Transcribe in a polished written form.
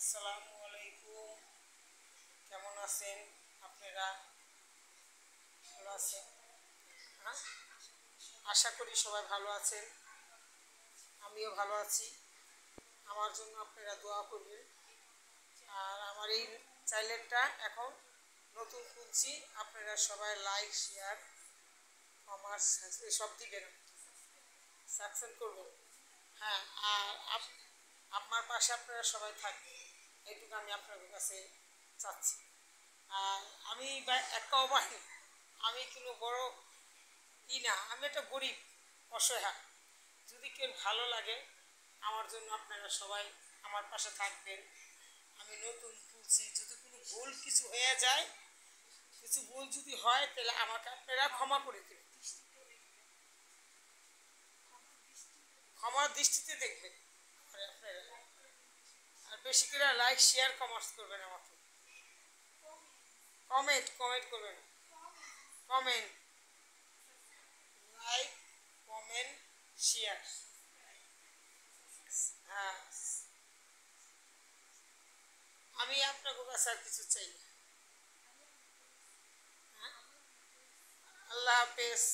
আসসালামু আলাইকুম। কেমন আছেন আপনারা? ভালো আছেন? হ্যাঁ, আশা করি সবাই ভালো আছেন। আমিও ভালো আছি। আমার জন্য আপনারা দোয়া করবেন। আর আমার এই চ্যানেলটা এখন নতুন খুলছি, আপনারা সবাই লাইক শেয়ার কমার্স এসব দিবেন, সাকসেস করবেন। হ্যাঁ, আর আপনার পাশে আপনারা সবাই থাকবেন, এইটুকু আমি আপনাদের কাছে চাচ্ছি। আর আমি একটা অবাহিনী, আমি কোনো বড় না, আমি একটা গরিব অসহায়। যদি কেউ ভালো লাগে আমার জন্য আপনারা সবাই আমার পাশে থাকবেন। আমি নতুন খুলছি, যদি কোনো ভুল কিছু হয়ে যায়, কিছু ভুল যদি হয় তাহলে আমাকে আপনারা ক্ষমা করে দেবেন, ক্ষমার দৃষ্টিতে দেখবেন আপনারা। আর বেশি করে লাইক শেয়ার কমার্স করবেন, আমাকে কমেন্ট কমেন্ট করবেন, কমেন্ট লাইক কমেন্ট শেয়ার। হ্যাঁ, আমি আপনাকে কাছে আর কিছু চাই না। হ্যাঁ, আল্লাহ হাফেজ।